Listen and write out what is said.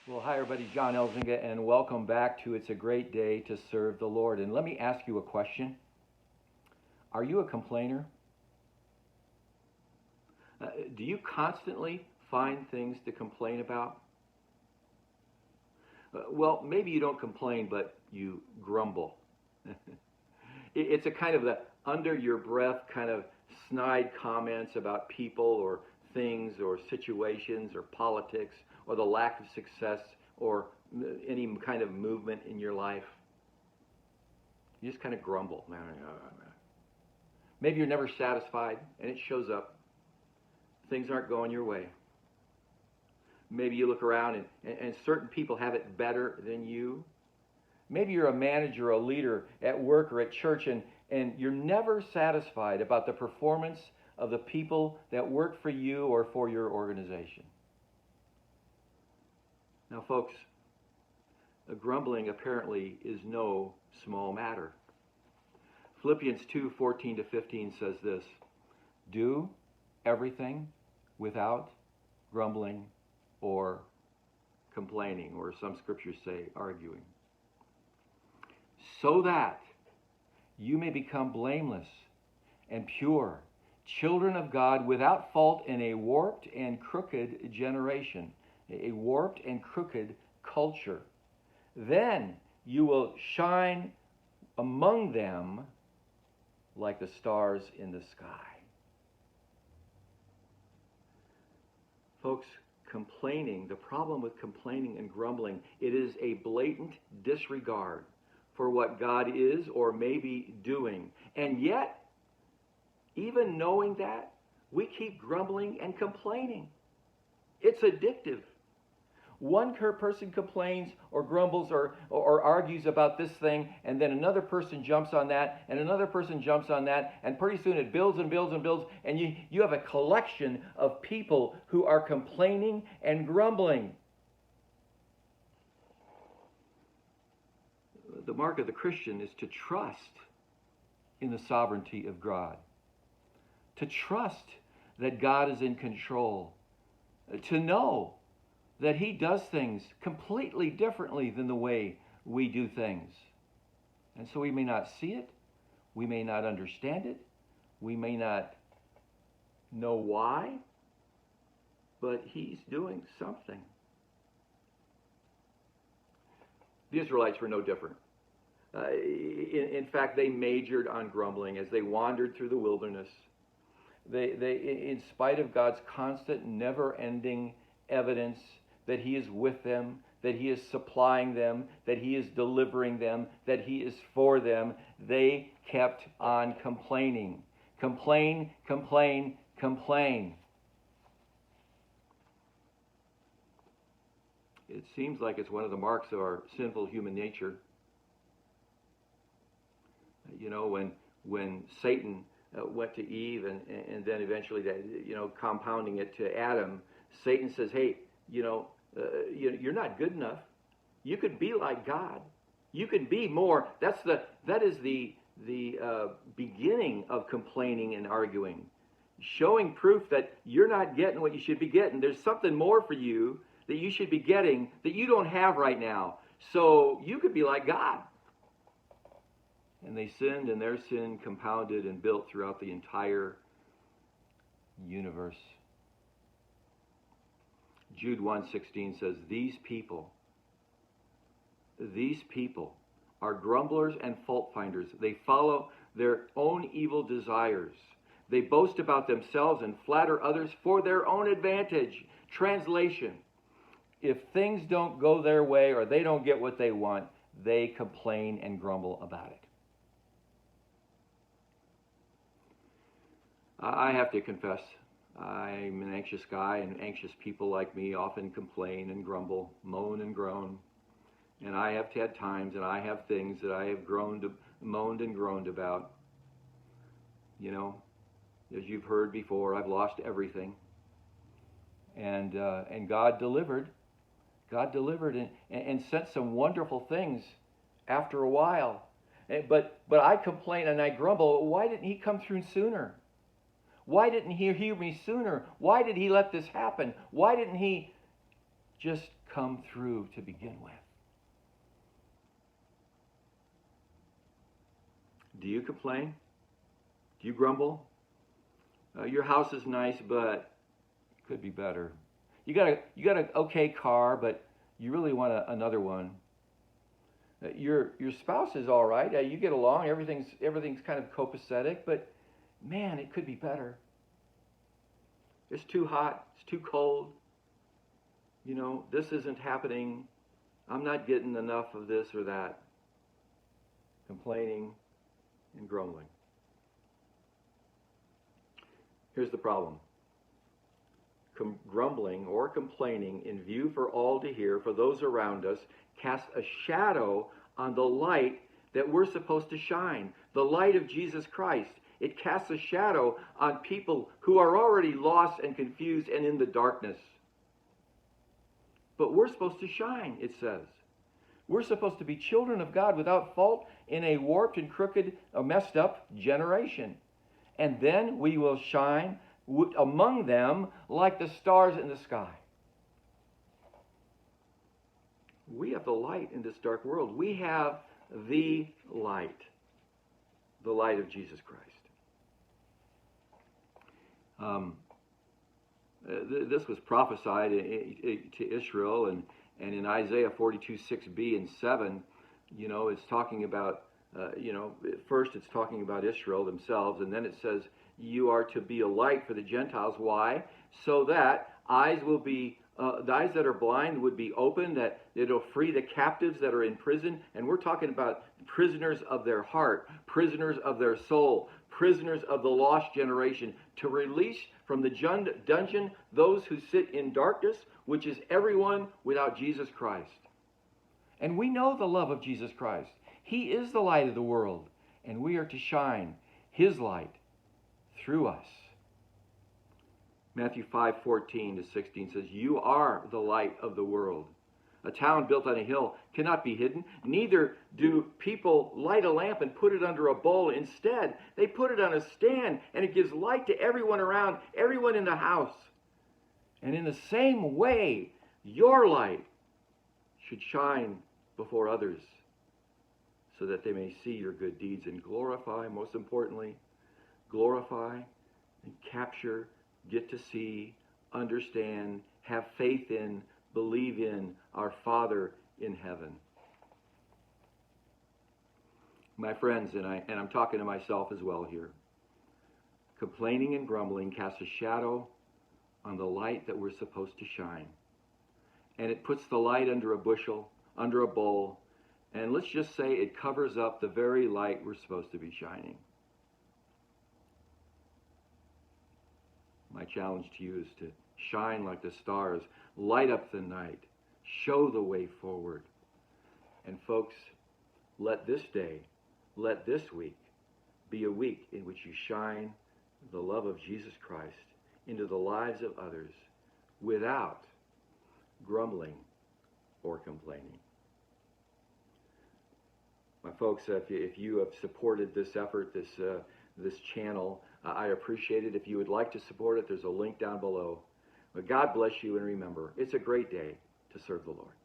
Well, hi everybody, John Elzinga, and welcome back to It's a Great Day to Serve the Lord. And let me ask you a question. Are you a complainer? Do you constantly find things to complain about? Well, maybe you don't complain, but you grumble. It's a kind of the under your breath kind of snide comments about people or things or situations or politics or the lack of success or any kind of movement in your life. You just kind of grumble. Maybe you're never satisfied and it shows up. Things aren't going your way. Maybe you look around and certain people have it better than you. Maybe you're a manager or a leader at work or at church and you're never satisfied about the performance of the people that work for you or for your organization. Now, folks, grumbling apparently is no small matter. Philippians 2:14-15 says this: do everything without grumbling or complaining, or some scriptures say arguing, so that you may become blameless and pure, children of God without fault in a warped and crooked generation, a warped and crooked culture. Then you will shine among them like the stars in the sky. Folks, the problem with complaining and grumbling, it is a blatant disregard for what God is or may be doing. And yet, even knowing that, we keep grumbling and complaining. It's addictive. One person complains or grumbles or argues about this thing, and then another person jumps on that, and another person jumps on that, and pretty soon it builds and builds and builds, and you have a collection of people who are complaining and grumbling. The mark of the Christian is to trust in the sovereignty of God, to trust that God is in control, to know that He does things completely differently than the way we do things. And so we may not see it, we may not understand it, we may not know why, but He's doing something. The Israelites were no different. In fact, they majored on grumbling as they wandered through the wilderness. They, in spite of God's constant, never-ending evidence that He is with them, that He is supplying them, that He is delivering them, that He is for them, they kept on complaining. Complain, complain, complain. It seems like it's one of the marks of our sinful human nature. You know, when Satan went to Eve and then eventually, compounding it to Adam, Satan says, hey, you're not good enough. You could be like God. You can be more. That is the beginning of complaining and arguing. Showing proof that you're not getting what you should be getting. There's something more for you that you should be getting that you don't have right now. So you could be like God. And they sinned, and their sin compounded and built throughout the entire universe. Jude 1:16 says, These people are grumblers and fault finders. They follow their own evil desires. They boast about themselves and flatter others for their own advantage. Translation: if things don't go their way or they don't get what they want, they complain and grumble about it. I have to confess, I'm an anxious guy, and anxious people like me often complain and grumble, moan and groan. And I have had times, and I have things that I have moaned and groaned about. You know, as you've heard before, I've lost everything. And God delivered. God delivered and sent some wonderful things after a while. But I complain and I grumble, why didn't He come through sooner? Why didn't He hear me sooner? Why did He let this happen? Why didn't He just come through to begin with. Do you complain? Do you grumble? Your house is nice, but it could be better. You got an okay car, but you really want another one. Your spouse is all right. You get along. Everything's kind of copacetic, but man, it could be better. It's too hot. It's too cold. This isn't happening. I'm not getting enough of this or that. Complaining and grumbling. Here's the problem. Grumbling or complaining in view for all to hear, for those around us, casts a shadow on the light that we're supposed to shine, the light of Jesus Christ. It casts a shadow on people who are already lost and confused and in the darkness. But we're supposed to shine, it says. We're supposed to be children of God without fault in a warped and crooked, messed up generation. And then we will shine among them like the stars in the sky. We have the light in this dark world. We have the light of Jesus Christ. This was prophesied to Israel, and in Isaiah 42, 6b and 7, it's talking about, first it's talking about Israel themselves, and then it says, you are to be a light for the Gentiles. Why? So that the eyes that are blind would be opened, that it'll free the captives that are in prison. And we're talking about prisoners of their heart, prisoners of their soul, prisoners of the lost generation, to release from the dungeon those who sit in darkness, which is everyone without Jesus Christ. And we know the love of Jesus Christ. He is the light of the world, and we are to shine His light through us. Matthew 5:14 to 16 says, you are the light of the world. A town built on a hill cannot be hidden. Neither do people light a lamp and put it under a bowl. Instead, they put it on a stand, and it gives light to everyone around, everyone in the house. And in the same way, your light should shine before others, so that they may see your good deeds and glorify, most importantly, glorify and capture, get to see, understand, have faith in, believe in our Father in heaven. My friends, and I'm talking to myself as well here, complaining and grumbling casts a shadow on the light that we're supposed to shine. And it puts the light under a bushel, under a bowl, and let's just say it covers up the very light we're supposed to be shining. My challenge to you is to shine like the stars, light up the night, show the way forward. And folks, let this day, let this week be a week in which you shine the love of Jesus Christ into the lives of others without grumbling or complaining. My folks, if you have supported this effort, this channel, I appreciate it. If you would like to support it, there's a link down below. But God bless you, and remember, it's a great day to serve the Lord.